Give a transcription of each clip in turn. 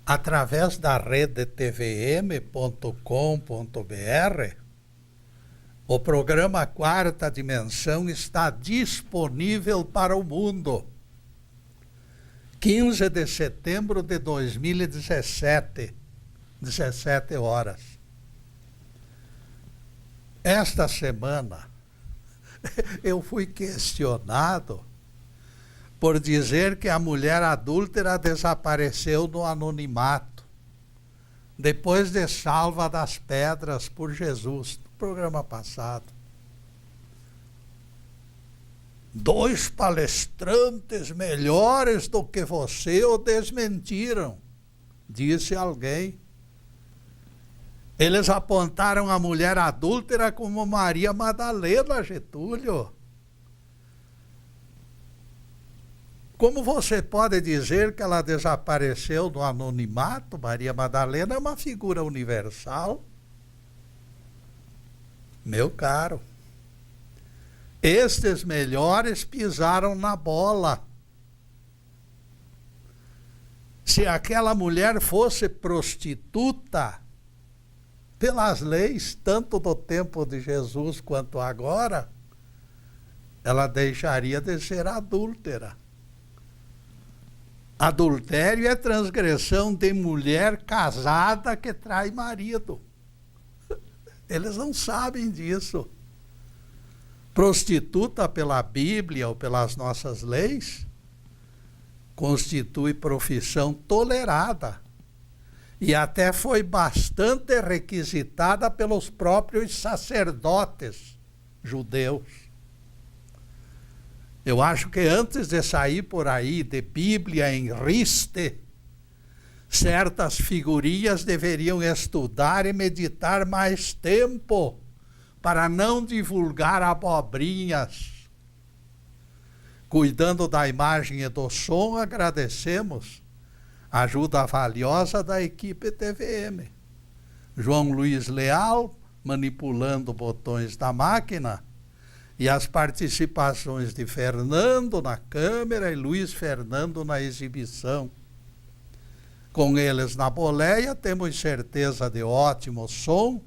através da rede tvm.com.br, o programa Quarta Dimensão está disponível para o mundo. 15 de setembro de 2017, 17 horas. Esta semana, eu fui questionado por dizer que a mulher adúltera desapareceu no anonimato, depois de salva das pedras por Jesus, no programa passado. 2 palestrantes melhores do que você o desmentiram, disse alguém. Eles apontaram a mulher adúltera como Maria Madalena, Getúlio. Como você pode dizer que ela desapareceu no anonimato? Maria Madalena é uma figura universal. Meu caro, estes melhores pisaram na bola. Se aquela mulher fosse prostituta, pelas leis, tanto do tempo de Jesus quanto agora, ela deixaria de ser adúltera. Adultério é transgressão de mulher casada que trai marido. Eles não sabem disso. Prostituta pela Bíblia ou pelas nossas leis constitui profissão tolerada e até foi bastante requisitada pelos próprios sacerdotes judeus. Eu acho que antes de sair por aí de Bíblia em riste, certas figurinhas deveriam estudar e meditar mais tempo para não divulgar abobrinhas. Cuidando da imagem e do som, agradecemos a ajuda valiosa da equipe TVM. João Luiz Leal, manipulando botões da máquina, e as participações de Fernando na câmera e Luiz Fernando na exibição. Com eles na boleia, temos certeza de ótimo som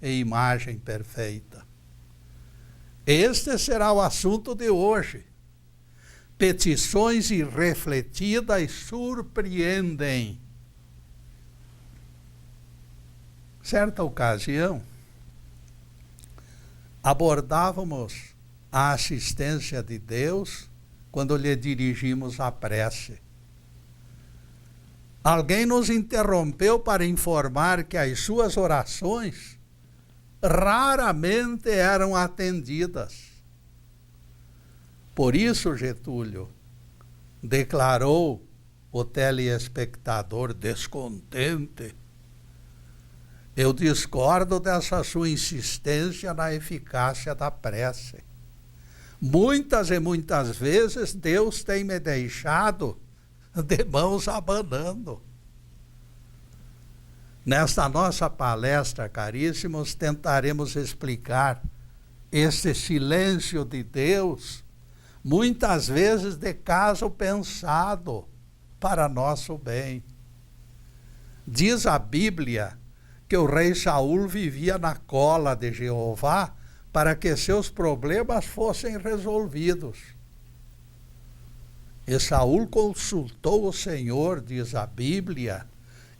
e imagem perfeita. Este será o assunto de hoje. Petições irrefletidas surpreendem. Certa ocasião, abordávamos a assistência de Deus quando lhe dirigimos a prece. Alguém nos interrompeu para informar que as suas orações raramente eram atendidas. Por isso, Getúlio, declarou o telespectador descontente, eu discordo dessa sua insistência na eficácia da prece. Muitas e muitas vezes Deus tem me deixado de mãos abanando. Nesta nossa palestra, caríssimos, tentaremos explicar esse silêncio de Deus, muitas vezes de caso pensado para nosso bem. Diz a Bíblia que o rei Saul vivia na cola de Jeová para que seus problemas fossem resolvidos. E Saul consultou o Senhor, diz a Bíblia,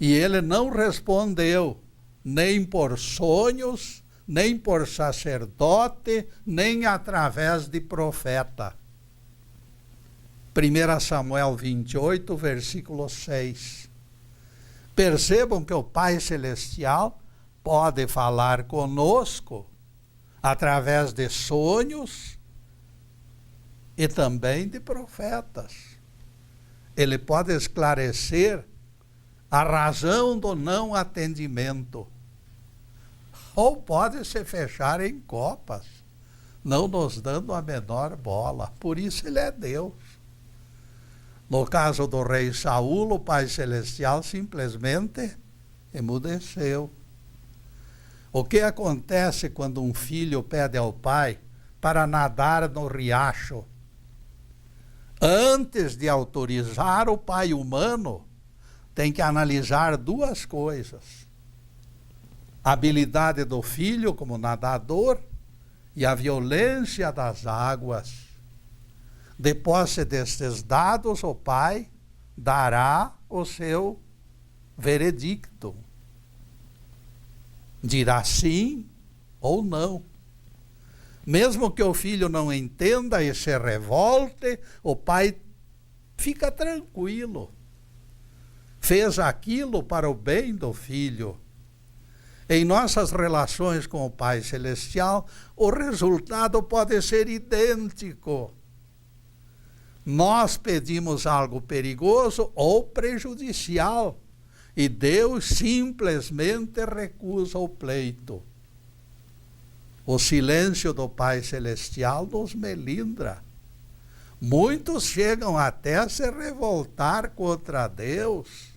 e ele não respondeu, nem por sonhos, nem por sacerdote, nem através de profeta. 1 Samuel 28, versículo 6. Percebam que o Pai Celestial pode falar conosco através de sonhos e também de profetas. Ele pode esclarecer a razão do não atendimento. Ou pode se fechar em copas, não nos dando a menor bola. Por isso ele é Deus. No caso do rei Saul, o Pai Celestial simplesmente emudeceu. O que acontece quando um filho pede ao pai para nadar no riacho? Antes de autorizar, o pai humano tem que analisar duas coisas: a habilidade do filho como nadador e a violência das águas. De posse destes dados, o pai dará o seu veredicto. Dirá sim ou não. Mesmo que o filho não entenda e se revolte, o pai fica tranquilo. Fez aquilo para o bem do filho. Em nossas relações com o Pai Celestial, o resultado pode ser idêntico. Nós pedimos algo perigoso ou prejudicial, e Deus simplesmente recusa o pleito. O silêncio do Pai Celestial nos melindra. Muitos chegam até a se revoltar contra Deus.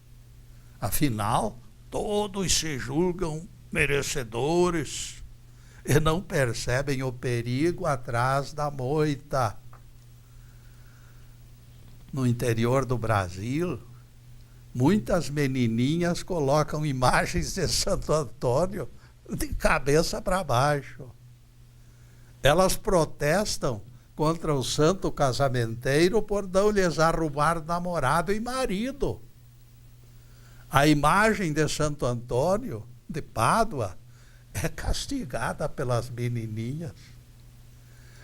Afinal, todos se julgam merecedores e não percebem o perigo atrás da moita. No interior do Brasil, muitas menininhas colocam imagens de Santo Antônio de cabeça para baixo. Elas protestam contra o santo casamenteiro por não lhes arrumar namorado e marido. A imagem de Santo Antônio de Pádua é castigada pelas menininhas.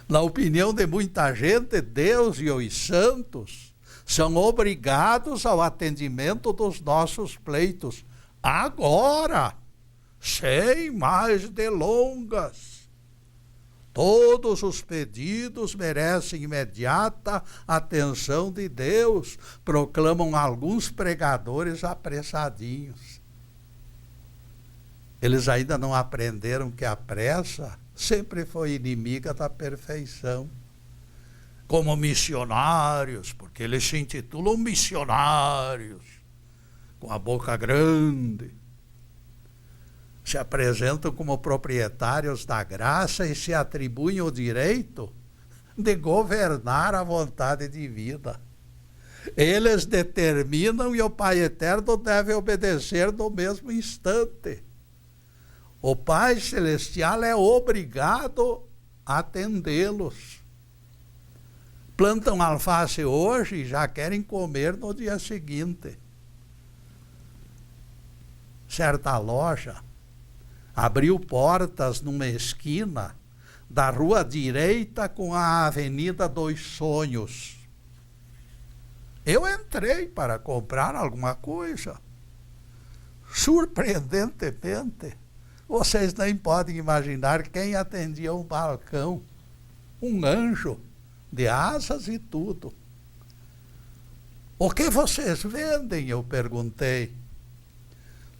Na opinião de muita gente, Deus e os santos são obrigados ao atendimento dos nossos pleitos. Agora, sem mais delongas. Todos os pedidos merecem imediata atenção de Deus, proclamam alguns pregadores apressadinhos. Eles ainda não aprenderam que a pressa sempre foi inimiga da perfeição. Como missionários, porque eles se intitulam missionários, com a boca grande. Se apresentam como proprietários da graça e se atribuem o direito de governar a vontade divina. Eles determinam e o Pai Eterno deve obedecer no mesmo instante. O Pai Celestial é obrigado a atendê-los. Plantam alface hoje e já querem comer no dia seguinte. Certa loja abriu portas numa esquina da rua direita com a Avenida dos Sonhos. Eu entrei para comprar alguma coisa. Surpreendentemente, vocês nem podem imaginar quem atendia o balcão. Um anjo, de asas e tudo. O que vocês vendem? Eu perguntei.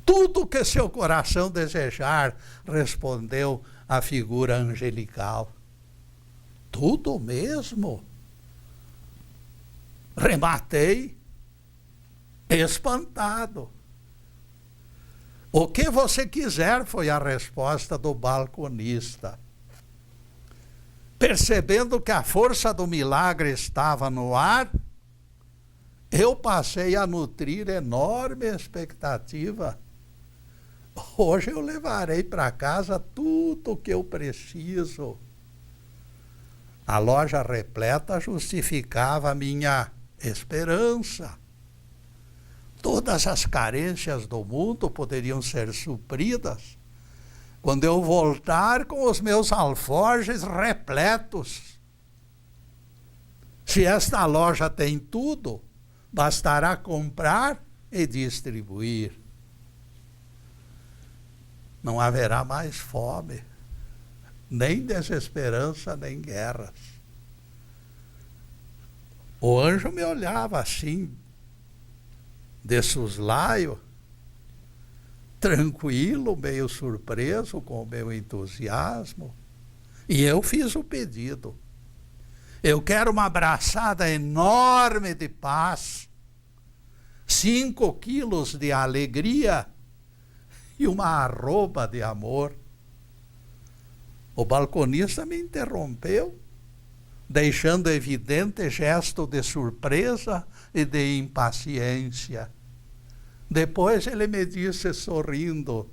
Tudo que seu coração desejar, respondeu a figura angelical. Tudo mesmo? Rematei, espantado. O que você quiser, foi a resposta do balconista. Percebendo que a força do milagre estava no ar, eu passei a nutrir enorme expectativa. Hoje eu levarei para casa tudo o que eu preciso. A loja repleta justificava a minha esperança. Todas as carências do mundo poderiam ser supridas quando eu voltar com os meus alforjes repletos. Se esta loja tem tudo, bastará comprar e distribuir. Não haverá mais fome, nem desesperança, nem guerras. O anjo me olhava assim, de soslaio, tranquilo, meio surpreso com o meu entusiasmo. E eu fiz o pedido. Eu quero uma abraçada enorme de paz, 5 quilos de alegria e uma arroba de amor. O balconista me interrompeu, deixando evidente gesto de surpresa e de impaciência. Depois ele me disse sorrindo: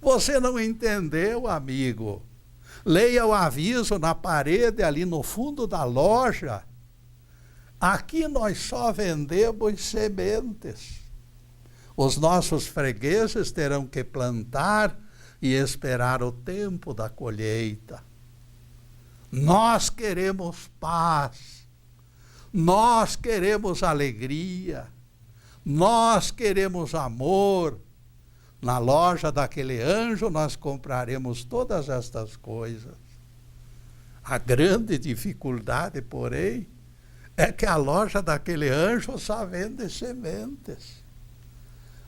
você não entendeu, amigo. Leia o aviso na parede ali no fundo da loja. Aqui nós só vendemos sementes. Os nossos fregueses terão que plantar e esperar o tempo da colheita. Nós queremos paz. Nós queremos alegria. Nós queremos amor. Na loja daquele anjo nós compraremos todas estas coisas. A grande dificuldade, porém, é que a loja daquele anjo só vende sementes.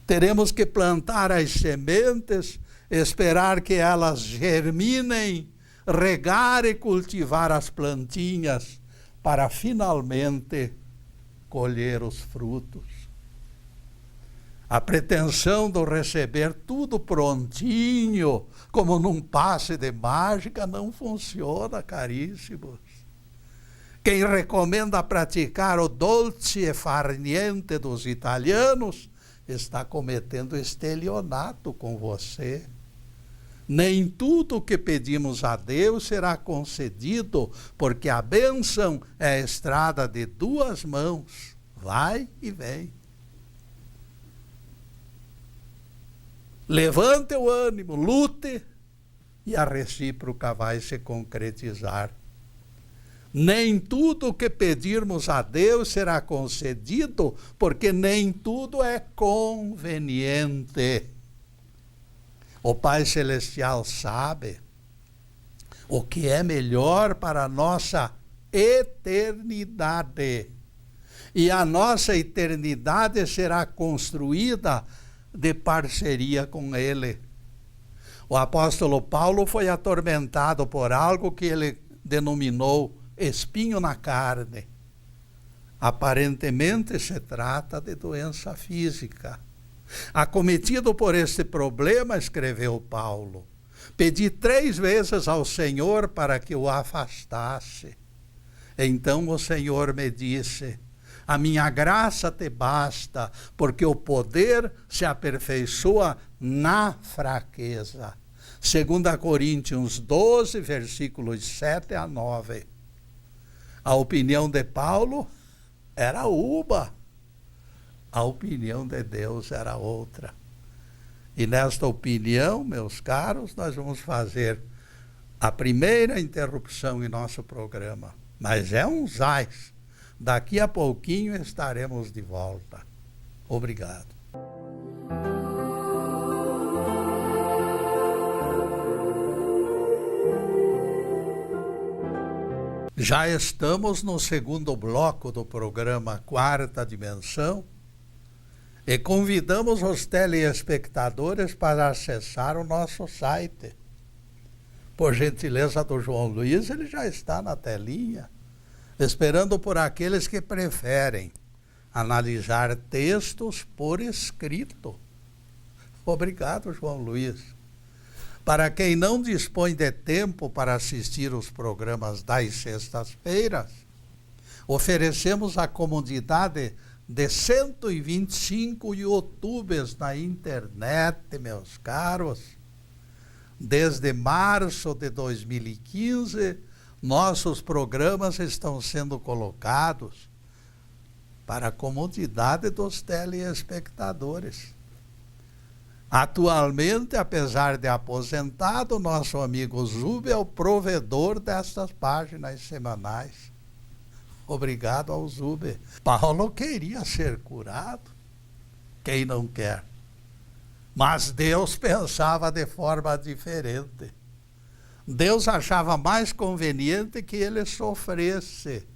Teremos que plantar as sementes, esperar que elas germinem, regar e cultivar as plantinhas, para finalmente colher os frutos. A pretensão de receber tudo prontinho, como num passe de mágica, não funciona, caríssimos. Quem recomenda praticar o dolce e far niente dos italianos está cometendo estelionato com você. Nem tudo o que pedimos a Deus será concedido, porque a bênção é a estrada de duas mãos, vai e vem. Levante o ânimo, lute, e a recíproca vai se concretizar. Nem tudo o que pedirmos a Deus será concedido, porque nem tudo é conveniente. O Pai Celestial sabe o que é melhor para a nossa eternidade. E a nossa eternidade será construída de parceria com Ele. O apóstolo Paulo foi atormentado por algo que ele denominou espinho na carne. Aparentemente se trata de doença física. Acometido por este problema, escreveu Paulo, pedi 3 vezes ao Senhor para que o afastasse. Então o Senhor me disse: a minha graça te basta, porque o poder se aperfeiçoa na fraqueza. 2 Coríntios 12, versículos 7 a 9. A opinião de Paulo era uma, a opinião de Deus era outra. E nesta opinião, meus caros, nós vamos fazer a primeira interrupção em nosso programa. Mas é um zais. Daqui a pouquinho estaremos de volta. Obrigado. Já estamos no segundo bloco do programa Quarta Dimensão e convidamos os telespectadores para acessar o nosso site. Por gentileza do João Luiz, ele já está na telinha, esperando por aqueles que preferem analisar textos por escrito. Obrigado, João Luiz. Para quem não dispõe de tempo para assistir os programas das sextas-feiras, oferecemos a comodidade de 125 YouTubes na internet, meus caros. Desde março de 2015, nossos programas estão sendo colocados para a comodidade dos telespectadores. Atualmente, apesar de aposentado, nosso amigo Zube é o provedor destas páginas semanais. Obrigado ao Zube. Paulo queria ser curado. Quem não quer? Mas Deus pensava de forma diferente. Deus achava mais conveniente que ele sofresse,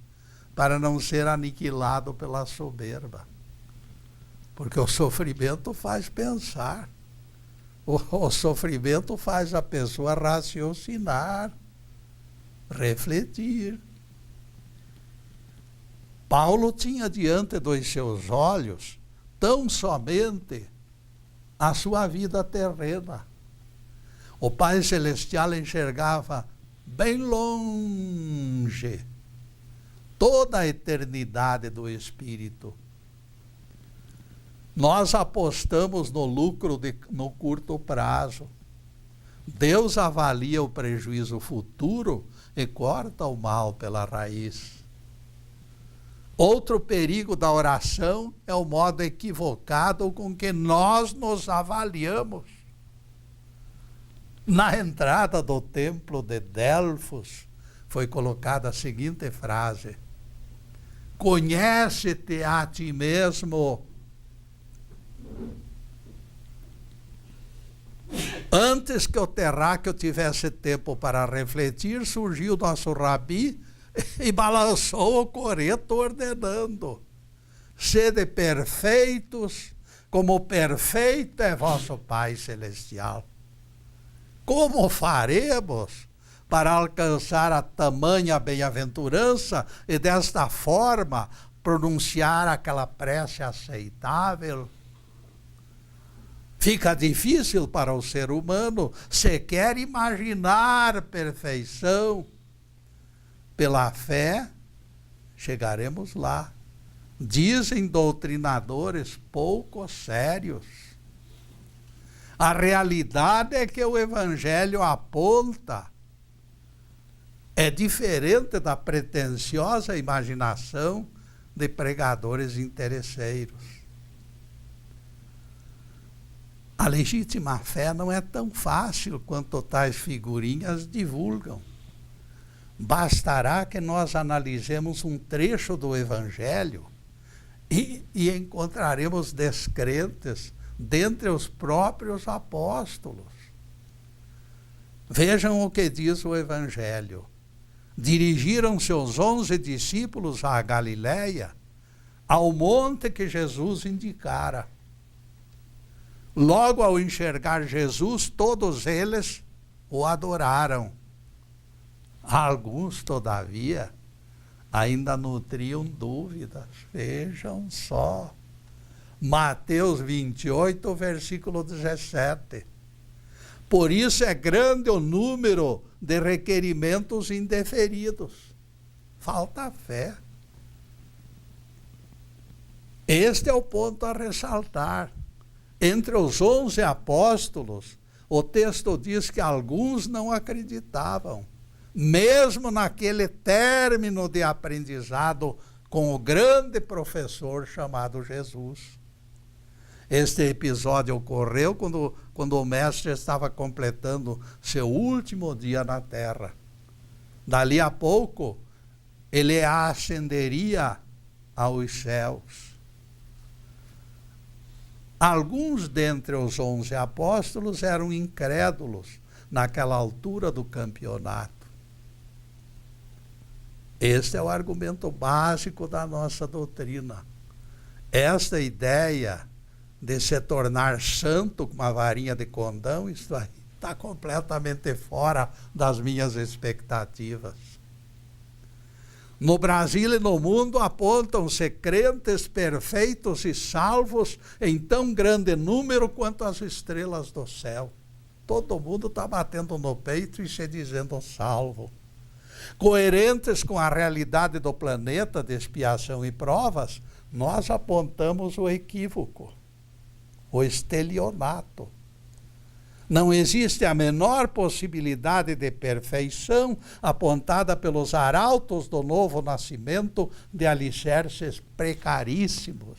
para não ser aniquilado pela soberba. Porque o sofrimento faz pensar. O sofrimento faz a pessoa raciocinar, refletir. Paulo tinha diante dos seus olhos tão somente a sua vida terrena. O Pai Celestial enxergava bem longe toda a eternidade do Espírito. Nós apostamos no lucro no curto prazo. Deus avalia o prejuízo futuro e corta o mal pela raiz. Outro perigo da oração é o modo equivocado com que nós nos avaliamos. Na entrada do templo de Delfos foi colocada a seguinte frase: conhece-te a ti mesmo. Antes que o terráqueo tivesse tempo para refletir, surgiu nosso rabi e balançou o coreto ordenando: sede perfeitos, como perfeito é vosso Pai Celestial. Como faremos para alcançar a tamanha bem-aventurança e desta forma pronunciar aquela prece aceitável? Fica difícil para o ser humano sequer imaginar perfeição. Pela fé, chegaremos lá. Dizem doutrinadores pouco sérios. A realidade é que o Evangelho aponta. É diferente da pretensiosa imaginação de pregadores interesseiros. A legítima fé não é tão fácil quanto tais figurinhas divulgam. Bastará que nós analisemos um trecho do Evangelho e encontraremos descrentes dentre os próprios apóstolos. Vejam o que diz o Evangelho. Dirigiram-se os 11 discípulos à Galiléia, ao monte que Jesus indicara. Logo ao enxergar Jesus, todos eles o adoraram. Alguns, todavia, ainda nutriam dúvidas. Vejam só. Mateus 28, versículo 17. Por isso é grande o número de requerimentos indeferidos. Falta fé. Este é o ponto a ressaltar. Entre os 11 apóstolos, o texto diz que alguns não acreditavam, mesmo naquele término de aprendizado com o grande professor chamado Jesus. Este episódio ocorreu quando o mestre estava completando seu último dia na terra. Dali a pouco, ele ascenderia aos céus. Alguns dentre os 11 apóstolos eram incrédulos naquela altura do campeonato. Este é o argumento básico da nossa doutrina. Esta ideia de se tornar santo com uma varinha de condão, isso aí está completamente fora das minhas expectativas. No Brasil e no mundo apontam-se crentes perfeitos e salvos em tão grande número quanto as estrelas do céu. Todo mundo está batendo no peito e se dizendo salvo. Coerentes com a realidade do planeta de expiação e provas, nós apontamos o equívoco, o estelionato. Não existe a menor possibilidade de perfeição apontada pelos arautos do novo nascimento de alicerces precaríssimos.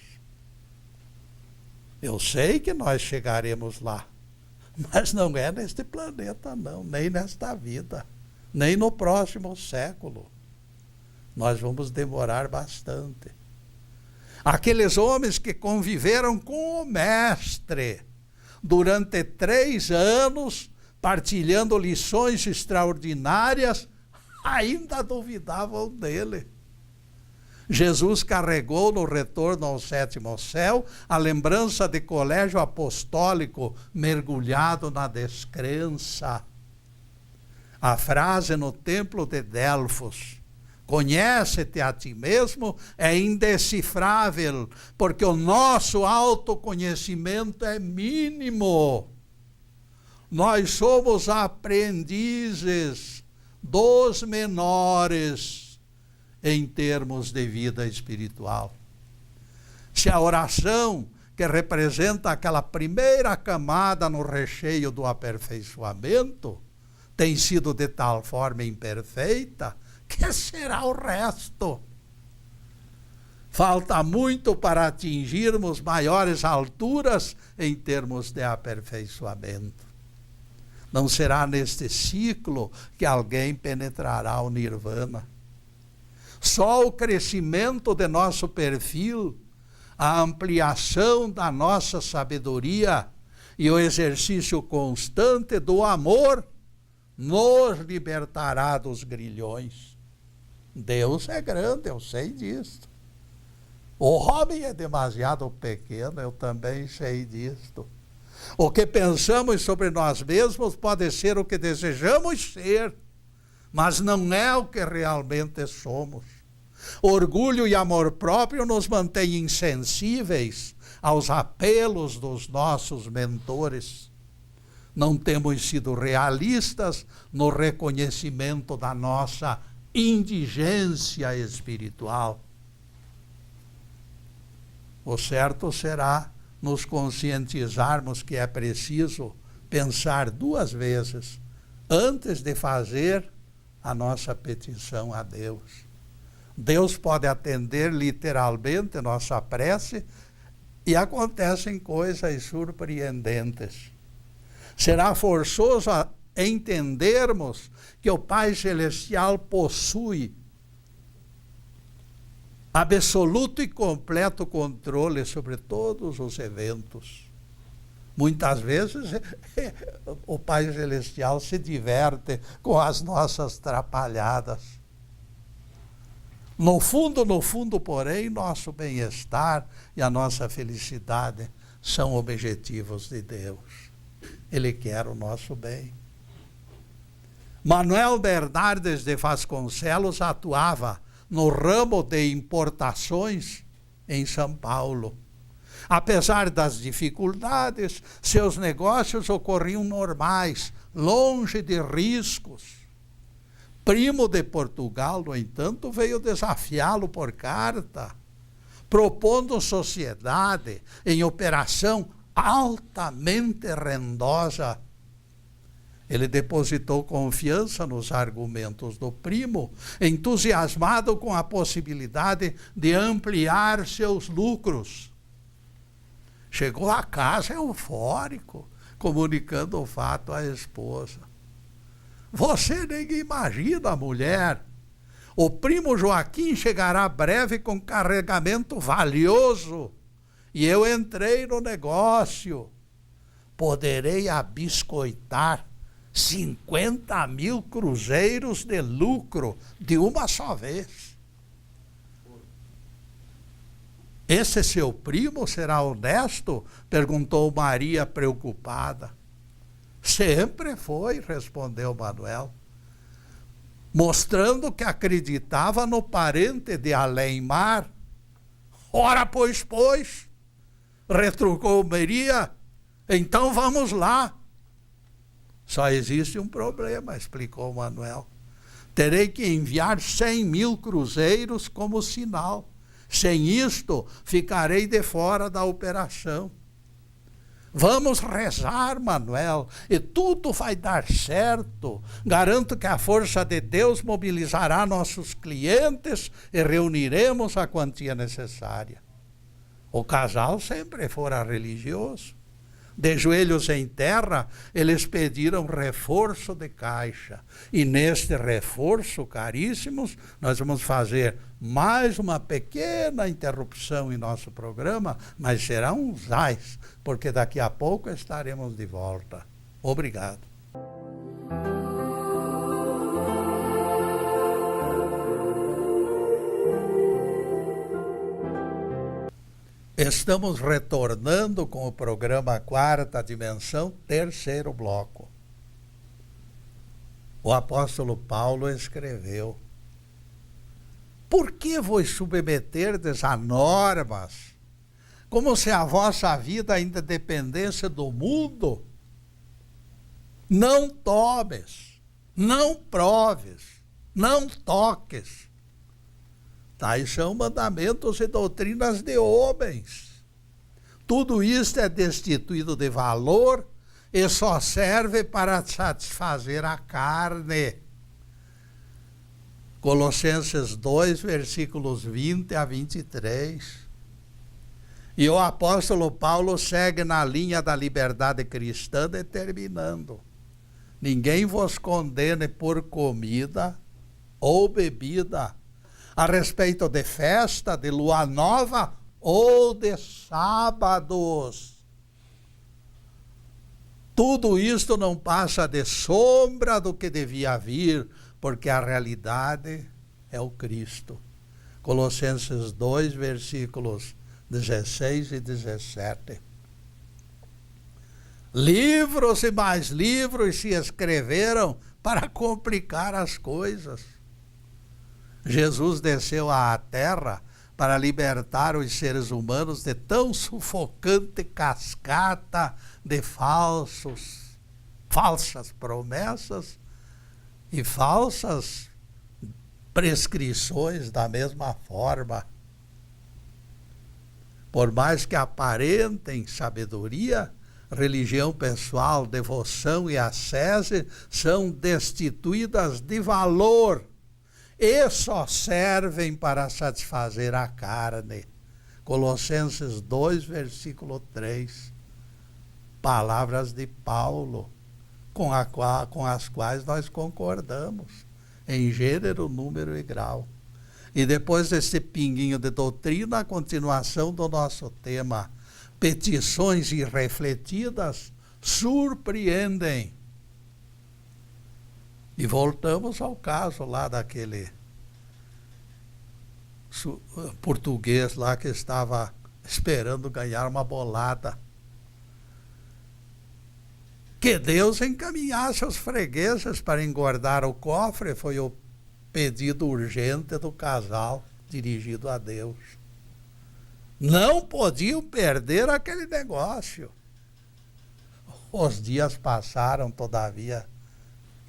Eu sei que nós chegaremos lá, mas não é neste planeta não, nem nesta vida, nem no próximo século. Nós vamos demorar bastante. Aqueles homens que conviveram com o Mestre durante 3 anos, partilhando lições extraordinárias, ainda duvidavam dele. Jesus carregou no retorno ao 7º céu a lembrança de colégio apostólico mergulhado na descrença. A frase no templo de Delfos: conhece-te a ti mesmo, é indecifrável, porque o nosso autoconhecimento é mínimo. Nós somos aprendizes dos menores em termos de vida espiritual. Se a oração que representa aquela primeira camada no recheio do aperfeiçoamento, tem sido de tal forma imperfeita, que será o resto? Falta muito para atingirmos maiores alturas em termos de aperfeiçoamento. Não será neste ciclo que alguém penetrará o nirvana. Só o crescimento de nosso perfil, a ampliação da nossa sabedoria e o exercício constante do amor nos libertará dos grilhões. Deus é grande, eu sei disso. O homem é demasiado pequeno, eu também sei disto. O que pensamos sobre nós mesmos pode ser o que desejamos ser, mas não é o que realmente somos. Orgulho e amor próprio nos mantêm insensíveis aos apelos dos nossos mentores. Não temos sido realistas no reconhecimento da nossa indigência espiritual. O certo será nos conscientizarmos que é preciso pensar duas vezes antes de fazer a nossa petição a Deus. Deus pode atender literalmente nossa prece e acontecem coisas surpreendentes. Será forçoso entendermos que o Pai Celestial possui absoluto e completo controle sobre todos os eventos. Muitas vezes o Pai Celestial se diverte com as nossas trapalhadas. No fundo, porém, nosso bem-estar e a nossa felicidade são objetivos de Deus. Ele quer o nosso bem. Manuel Bernardes de Vasconcelos atuava no ramo de importações em São Paulo. Apesar das dificuldades, seus negócios ocorriam normais, longe de riscos. Primo de Portugal, no entanto, veio desafiá-lo por carta, propondo sociedade em operação altamente rendosa. Ele depositou confiança nos argumentos do primo, entusiasmado com a possibilidade de ampliar seus lucros. Chegou a casa eufórico, comunicando o fato à esposa. Você nem imagina, mulher. O primo Joaquim chegará breve com carregamento valioso. E eu entrei no negócio. Poderei abiscoitar 50.000 cruzeiros de lucro de uma só vez. Esse seu primo será honesto? Perguntou Maria preocupada. Sempre foi, respondeu Manuel, mostrando que acreditava no parente de além-mar. Ora, pois, retrucou Maria, então vamos lá. Só existe um problema, explicou Manuel. Terei que enviar 100.000 cruzeiros como sinal. Sem isto, ficarei de fora da operação. Vamos rezar, Manuel, e tudo vai dar certo. Garanto que a força de Deus mobilizará nossos clientes e reuniremos a quantia necessária. O casal sempre fora religioso. De joelhos em terra, eles pediram reforço de caixa. E neste reforço, caríssimos, nós vamos fazer mais uma pequena interrupção em nosso programa, mas será um zás, porque daqui a pouco estaremos de volta. Obrigado. Estamos retornando com o programa Quarta Dimensão, terceiro bloco. O apóstolo Paulo escreveu: por que vos submeterdes a normas, como se a vossa vida ainda dependesse do mundo? Não tomes, não proves, não toques. Tais são mandamentos e doutrinas de homens. Tudo isto é destituído de valor e só serve para satisfazer a carne. Colossenses 2, versículos 20 a 23. E o apóstolo Paulo segue na linha da liberdade cristã, determinando: ninguém vos condene por comida ou bebida, a respeito de festa, de lua nova ou de sábados. Tudo isto não passa de sombra do que devia vir, porque a realidade é o Cristo. Colossenses 2, versículos 16 e 17. Livros e mais livros se escreveram para complicar as coisas. Jesus desceu à terra para libertar os seres humanos de tão sufocante cascata de falsas promessas e falsas prescrições da mesma forma. Por mais que aparentem sabedoria, religião pessoal, devoção e ascese são destituídas de valor e só servem para satisfazer a carne. Colossenses 2, versículo 3. Palavras de Paulo, com as quais nós concordamos, em gênero, número e grau. E depois desse pinguinho de doutrina, a continuação do nosso tema, petições irrefletidas surpreendem. E voltamos ao caso lá daquele português lá que estava esperando ganhar uma bolada. Que Deus encaminhasse os fregueses para engordar o cofre foi o pedido urgente do casal dirigido a Deus. Não podiam perder aquele negócio. Os dias passaram, todavia,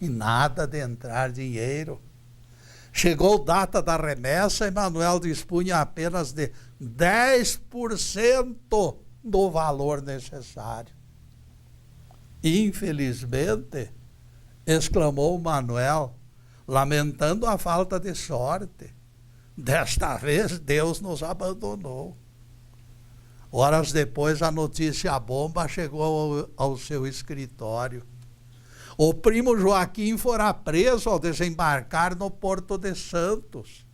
e nada de entrar dinheiro. Chegou data da remessa e Manuel dispunha apenas de 10% do valor necessário. Infelizmente, exclamou Manuel, lamentando a falta de sorte, desta vez Deus nos abandonou. Horas depois, a notícia bomba chegou ao seu escritório. O primo Joaquim fora preso ao desembarcar no Porto de Santos.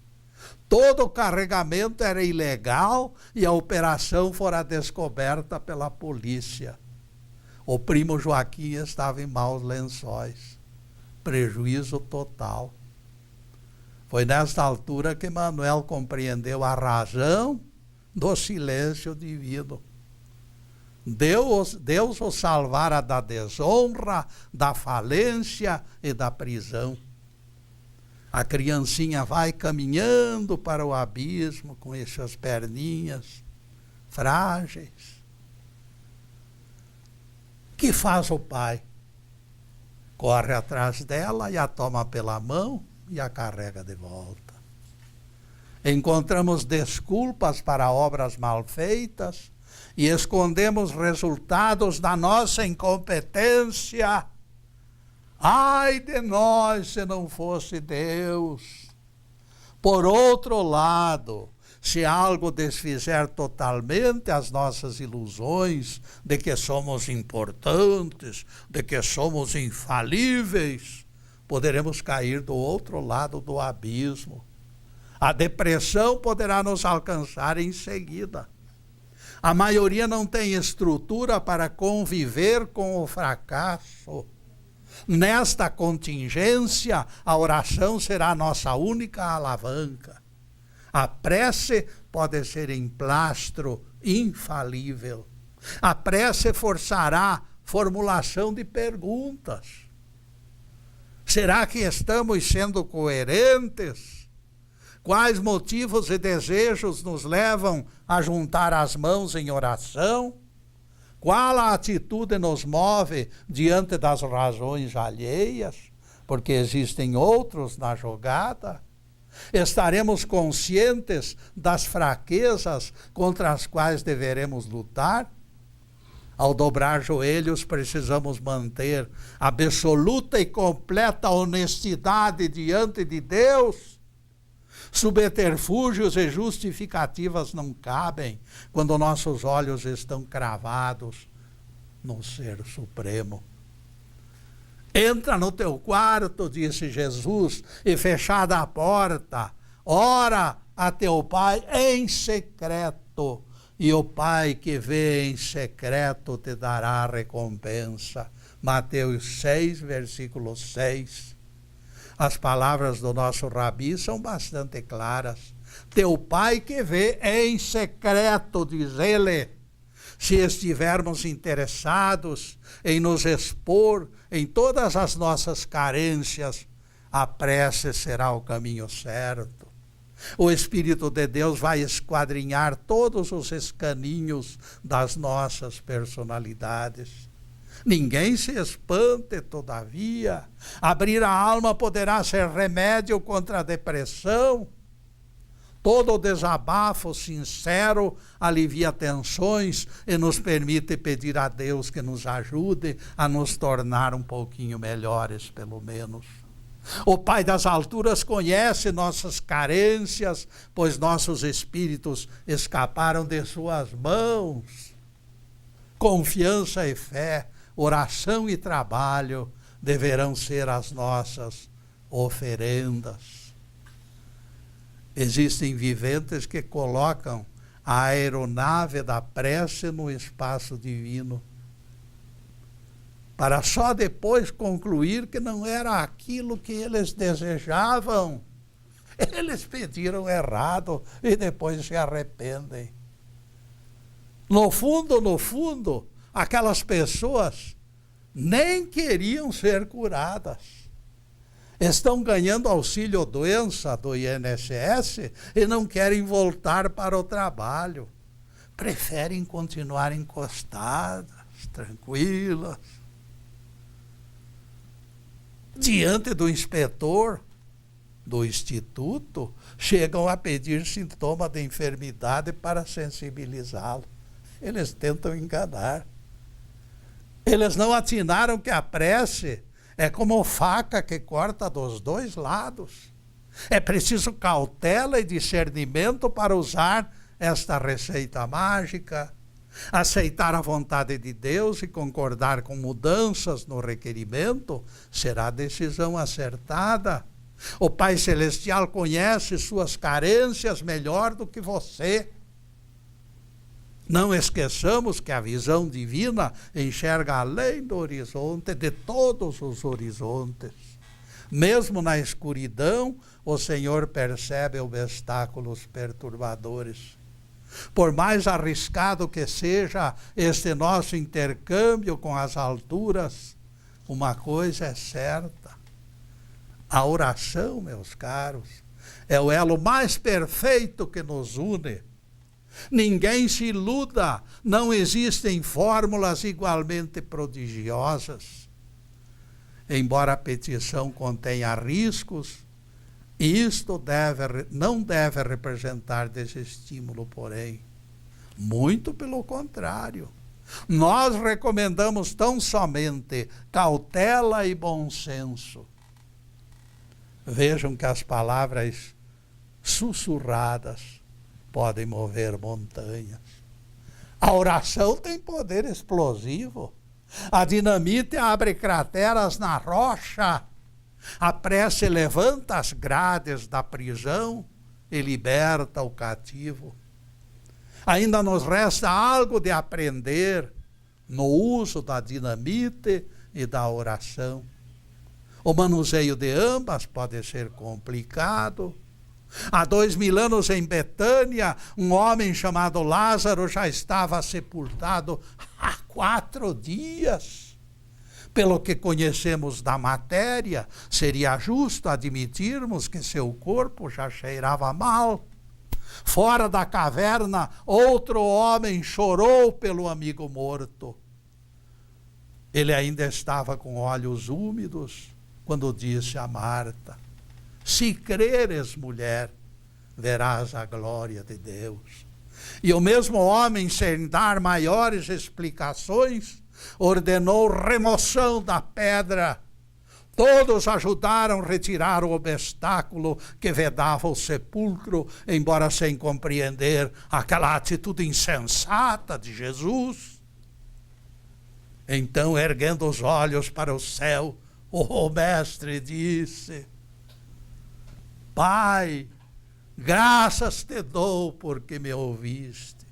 Todo o carregamento era ilegal e a operação fora descoberta pela polícia. O primo Joaquim estava em maus lençóis. Prejuízo total. Foi nesta altura que Manuel compreendeu a razão do silêncio divino. Deus o salvara da desonra, da falência e da prisão. A criancinha vai caminhando para o abismo com as suas perninhas frágeis. Que faz o pai? Corre atrás dela e a toma pela mão e a carrega de volta. Encontramos desculpas para obras mal feitas e escondemos resultados da nossa incompetência. Ai de nós se não fosse Deus. Por outro lado, se algo desfizer totalmente as nossas ilusões de que somos importantes, de que somos infalíveis, poderemos cair do outro lado do abismo. A depressão poderá nos alcançar em seguida. A maioria não tem estrutura para conviver com o fracasso. Nesta contingência, a oração será a nossa única alavanca. A prece pode ser emplastro infalível. A prece forçará formulação de perguntas. Será que estamos sendo coerentes? Quais motivos e desejos nos levam a juntar as mãos em oração? Qual a atitude nos move diante das razões alheias? Porque existem outros na jogada. Estaremos conscientes das fraquezas contra as quais deveremos lutar? Ao dobrar joelhos, precisamos manter absoluta e completa honestidade diante de Deus. Subterfúgios e justificativas não cabem quando nossos olhos estão cravados no Ser Supremo. Entra no teu quarto, disse Jesus, e fechada a porta, ora a teu Pai em secreto, e o Pai que vê em secreto te dará a recompensa. Mateus 6, versículo 6. As palavras do nosso Rabi são bastante claras. Teu Pai que vê em secreto, diz ele. Se estivermos interessados em nos expor em todas as nossas carências, a prece será o caminho certo. O Espírito de Deus vai esquadrinhar todos os escaninhos das nossas personalidades. Ninguém se espante, todavia. Abrir a alma poderá ser remédio contra a depressão. Todo desabafo sincero alivia tensões e nos permite pedir a Deus que nos ajude a nos tornar um pouquinho melhores, pelo menos. O Pai das alturas conhece nossas carências, pois nossos espíritos escaparam de suas mãos. Confiança e fé, oração e trabalho deverão ser as nossas oferendas. Existem viventes que colocam a aeronave da prece no espaço divino, para só depois concluir que não era aquilo que eles desejavam. Eles pediram errado e depois se arrependem. No fundo, aquelas pessoas nem queriam ser curadas. Estão ganhando auxílio-doença do INSS e não querem voltar para o trabalho. Preferem continuar encostadas, tranquilas. Diante do inspetor do instituto, chegam a pedir sintoma de enfermidade para sensibilizá-lo. Eles tentam enganar. Eles não atinaram que a prece é como faca que corta dos dois lados. É preciso cautela e discernimento para usar esta receita mágica, aceitar a vontade de Deus e concordar com mudanças no requerimento será a decisão acertada. O Pai Celestial conhece suas carências melhor do que você. Não esqueçamos que a visão divina enxerga além do horizonte, de todos os horizontes. Mesmo na escuridão, o Senhor percebe obstáculos perturbadores. Por mais arriscado que seja este nosso intercâmbio com as alturas, uma coisa é certa. A oração, meus caros, é o elo mais perfeito que nos une. Ninguém se iluda, não existem fórmulas igualmente prodigiosas. Embora a petição contenha riscos, isto não deve representar desestímulo, porém. Muito pelo contrário. Nós recomendamos tão somente cautela e bom senso. Vejam que as palavras sussurradas podem mover montanhas. A oração tem poder explosivo. A dinamite abre crateras na rocha. A prece levanta as grades da prisão e liberta o cativo. Ainda nos resta algo de aprender no uso da dinamite e da oração. O manuseio de ambas pode ser complicado. Há 2000 anos em Betânia, um homem chamado Lázaro já estava sepultado há 4 dias. Pelo que conhecemos da matéria, seria justo admitirmos que seu corpo já cheirava mal. Fora da caverna, outro homem chorou pelo amigo morto. Ele ainda estava com olhos úmidos quando disse a Marta: se creres, mulher, verás a glória de Deus. E o mesmo homem, sem dar maiores explicações, ordenou remoção da pedra. Todos ajudaram a retirar o obstáculo que vedava o sepulcro, embora sem compreender aquela atitude insensata de Jesus. Então, erguendo os olhos para o céu, o mestre disse: Pai, graças te dou porque me ouviste.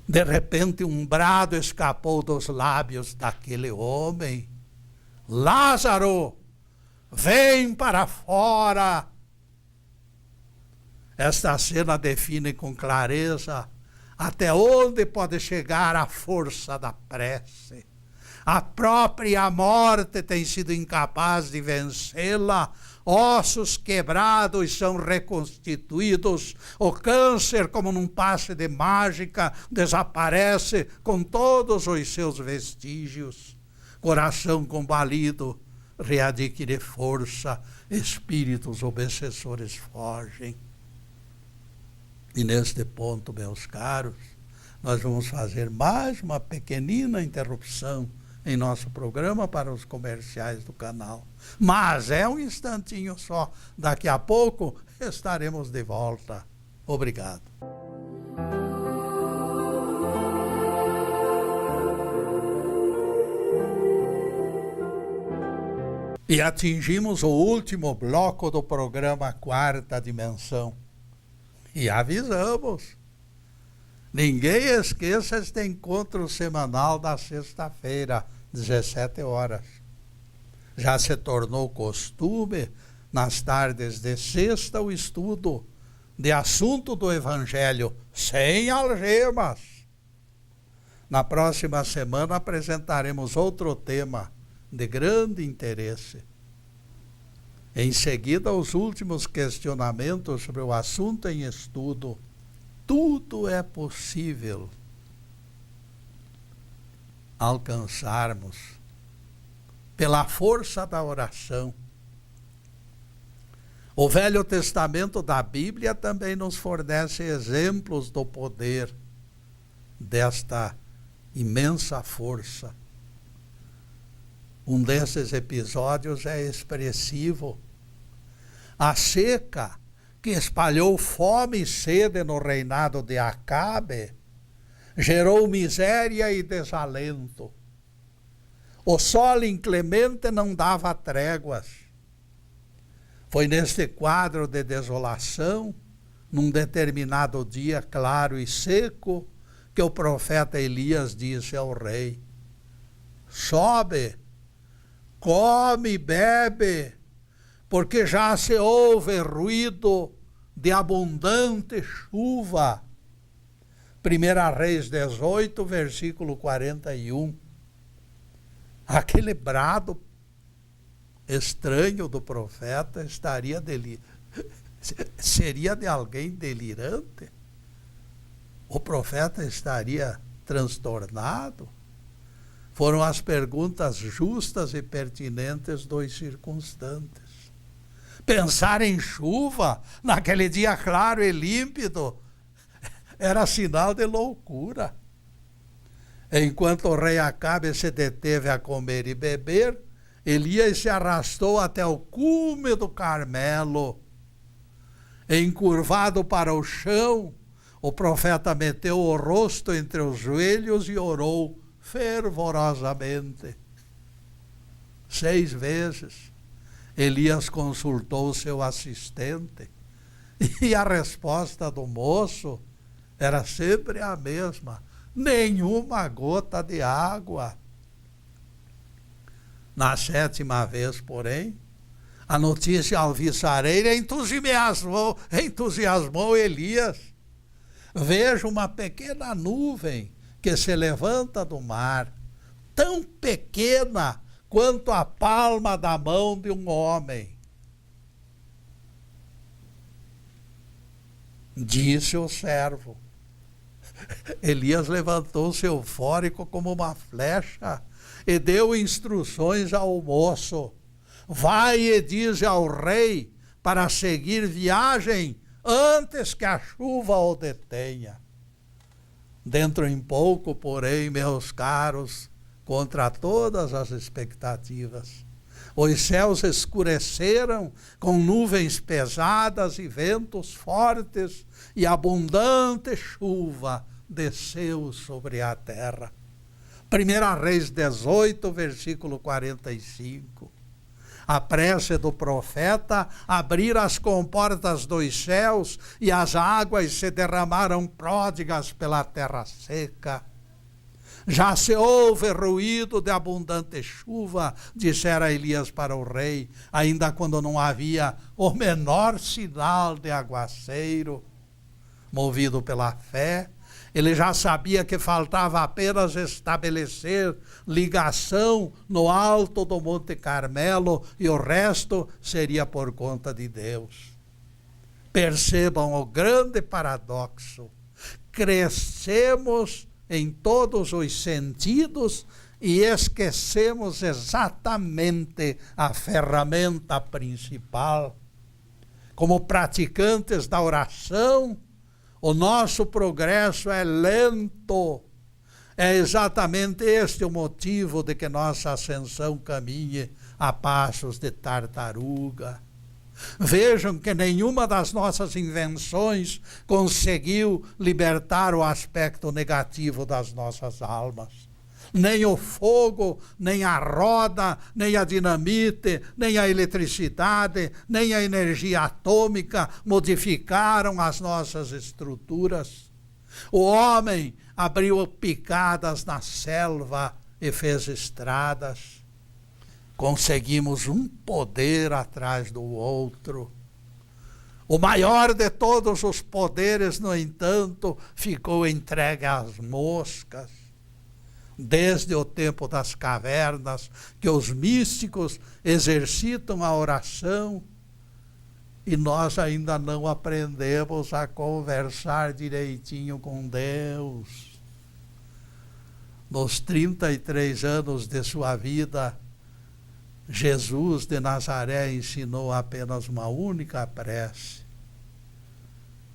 De repente, um brado escapou dos lábios daquele homem: Lázaro, vem para fora. Esta cena define com clareza até onde pode chegar a força da prece. A própria morte tem sido incapaz de vencê-la. Ossos quebrados são reconstituídos. O câncer, como num passe de mágica, desaparece com todos os seus vestígios. Coração combalido readquire força. Espíritos obsessores fogem. E neste ponto, meus caros, nós vamos fazer mais uma pequenina interrupção em nosso programa para os comerciais do canal. Mas é um instantinho só. Daqui a pouco estaremos de volta. Obrigado. E atingimos o último bloco do programa Quarta Dimensão. E avisamos. Ninguém esqueça este encontro semanal da sexta-feira, 17 horas. Já se tornou costume, nas tardes de sexta, o estudo de assunto do Evangelho, sem algemas. Na próxima semana apresentaremos outro tema de grande interesse. Em seguida, os últimos questionamentos sobre o assunto em estudo. Tudo é possível alcançarmos pela força da oração. O Velho Testamento da Bíblia também nos fornece exemplos do poder desta imensa força. Um desses episódios é expressivo. A seca que espalhou fome e sede no reinado de Acabe, gerou miséria e desalento. O sol inclemente não dava tréguas. Foi neste quadro de desolação, num determinado dia claro e seco, que o profeta Elias disse ao rei: sobe, come e bebe, porque já se ouve ruído de abundante chuva. 1 Reis 18, versículo 41. Aquele brado estranho do profeta seria de alguém delirante? O profeta estaria transtornado? Foram as perguntas justas e pertinentes dos circunstantes. Pensar em chuva, naquele dia claro e límpido, era sinal de loucura. Enquanto o rei Acabe se deteve a comer e beber, Elias se arrastou até o cume do Carmelo. Encurvado para o chão, o profeta meteu o rosto entre os joelhos e orou fervorosamente. 6 vezes. Elias consultou seu assistente e a resposta do moço era sempre a mesma: nenhuma gota de água. Na 7ª vez, porém, a notícia alvissareira entusiasmou Elias. Vejo uma pequena nuvem que se levanta do mar, tão pequena quanto a palma da mão de um homem. Disse o servo. Elias levantou-se eufórico como uma flecha e deu instruções ao moço: vai e diz ao rei para seguir viagem antes que a chuva o detenha. Dentro em pouco, porém, meus caros, contra todas as expectativas, os céus escureceram com nuvens pesadas e ventos fortes, e abundante chuva desceu sobre a terra. 1 Reis 18, versículo 45. A prece do profeta abrir as comportas dos céus, e as águas se derramaram pródigas pela terra seca. Já se ouve ruído de abundante chuva, dissera Elias para o rei, ainda quando não havia o menor sinal de aguaceiro. Movido pela fé, ele já sabia que faltava apenas estabelecer ligação no alto do Monte Carmelo, e o resto seria por conta de Deus. Percebam o grande paradoxo. Crescemos em todos os sentidos e esquecemos exatamente a ferramenta principal. Como praticantes da oração, o nosso progresso é lento. É exatamente este o motivo de que nossa ascensão caminhe a passos de tartaruga. Vejam que nenhuma das nossas invenções conseguiu libertar o aspecto negativo das nossas almas. Nem o fogo, nem a roda, nem a dinamite, nem a eletricidade, nem a energia atômica modificaram as nossas estruturas. O homem abriu picadas na selva e fez estradas. Conseguimos um poder atrás do outro. O maior de todos os poderes, no entanto, ficou entregue às moscas. Desde o tempo das cavernas, que os místicos exercitam a oração, e nós ainda não aprendemos a conversar direitinho com Deus. Nos 33 anos de sua vida, Jesus de Nazaré ensinou apenas uma única prece.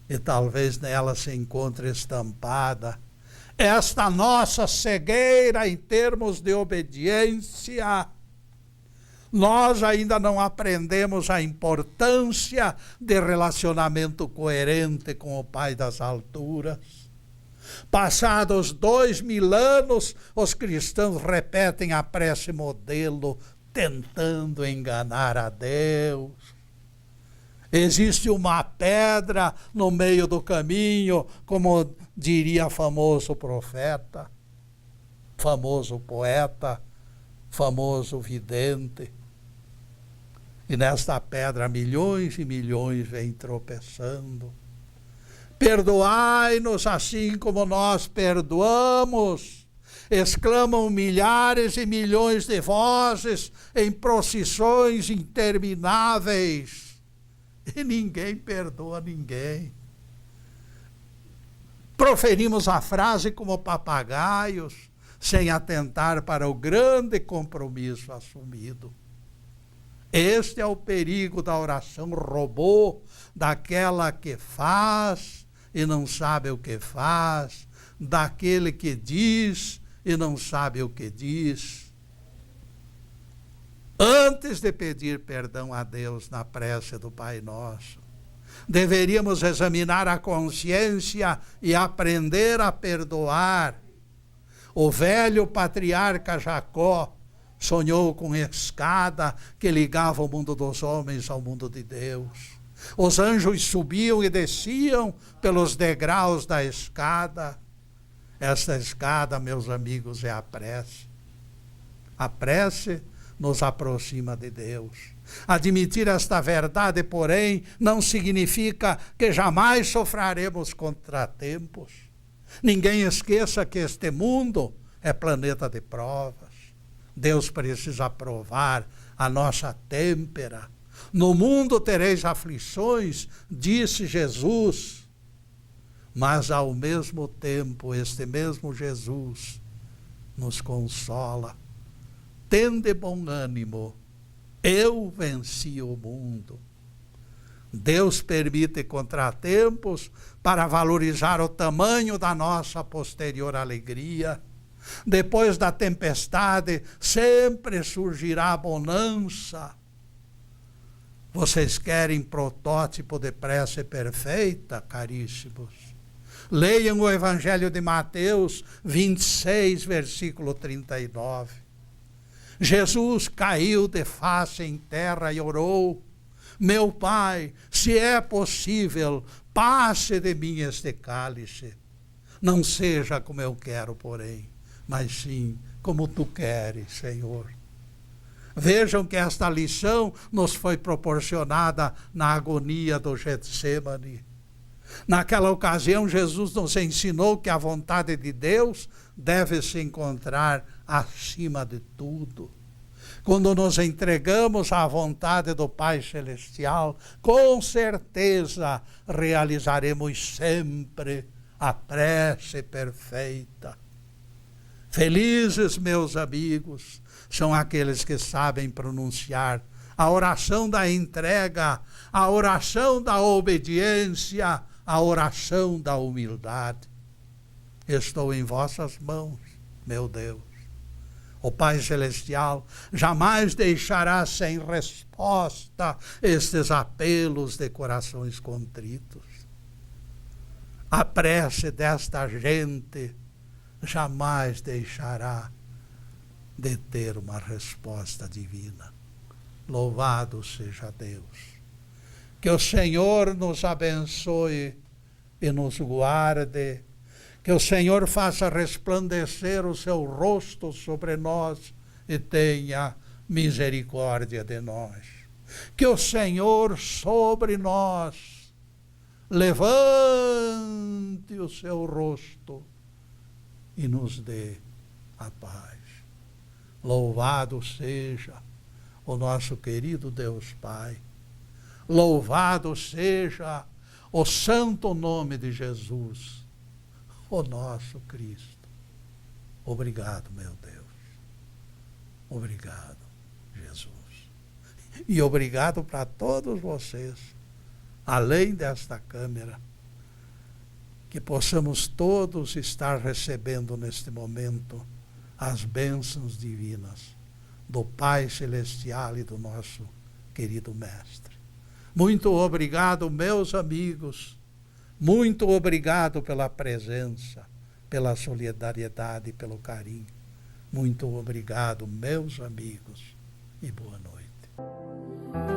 E talvez nela se encontre estampada esta nossa cegueira em termos de obediência. Nós ainda não aprendemos a importância de relacionamento coerente com o Pai das alturas. Passados 2000 anos, os cristãos repetem a prece modelo, tentando enganar a Deus. Existe uma pedra no meio do caminho, como diria famoso profeta, famoso poeta, famoso vidente. E nesta pedra milhões e milhões vêm tropeçando. Perdoai-nos assim como nós perdoamos, exclamam milhares e milhões de vozes em procissões intermináveis. E ninguém perdoa ninguém. Proferimos a frase como papagaios, sem atentar para o grande compromisso assumido. Este é o perigo da oração robô, daquela que faz e não sabe o que faz, daquele que diz e não sabe o que diz. Antes de pedir perdão a Deus na prece do Pai Nosso, deveríamos examinar a consciência e aprender a perdoar. O velho patriarca Jacó sonhou com escada que ligava o mundo dos homens ao mundo de Deus. Os anjos subiam e desciam pelos degraus da escada. Esta escada, meus amigos, é a prece. A prece nos aproxima de Deus. Admitir esta verdade, porém, não significa que jamais sofreremos contratempos. Ninguém esqueça que este mundo é planeta de provas. Deus precisa provar a nossa têmpera. No mundo tereis aflições, disse Jesus. Mas, ao mesmo tempo, este mesmo Jesus nos consola. Tende bom ânimo, eu venci o mundo. Deus permite contratempos para valorizar o tamanho da nossa posterior alegria. Depois da tempestade, sempre surgirá a bonança. Vocês querem protótipo de prece perfeita, caríssimos? Leiam o Evangelho de Mateus 26, versículo 39. Jesus caiu de face em terra e orou: meu Pai, se é possível, passe de mim este cálice. Não seja como eu quero, porém, mas sim como tu queres, Senhor. Vejam que esta lição nos foi proporcionada na agonia do Getsêmani. Naquela ocasião, Jesus nos ensinou que a vontade de Deus deve se encontrar acima de tudo. Quando nos entregamos à vontade do Pai Celestial, com certeza realizaremos sempre a prece perfeita. Felizes, meus amigos, são aqueles que sabem pronunciar a oração da entrega, a oração da obediência, a oração da humildade. Estou em vossas mãos, meu Deus. O Pai Celestial jamais deixará sem resposta estes apelos de corações contritos. A prece desta gente jamais deixará de ter uma resposta divina. Louvado seja Deus. Que o Senhor nos abençoe e nos guarde. Que o Senhor faça resplandecer o seu rosto sobre nós e tenha misericórdia de nós. Que o Senhor sobre nós levante o seu rosto e nos dê a paz. Louvado seja o nosso querido Deus Pai. Louvado seja o santo nome de Jesus, o nosso Cristo. Obrigado, meu Deus. Obrigado, Jesus. E obrigado para todos vocês, além desta câmera, que possamos todos estar recebendo neste momento as bênçãos divinas do Pai Celestial e do nosso querido Mestre. Muito obrigado, meus amigos. Muito obrigado pela presença, pela solidariedade e pelo carinho. Muito obrigado, meus amigos, e boa noite.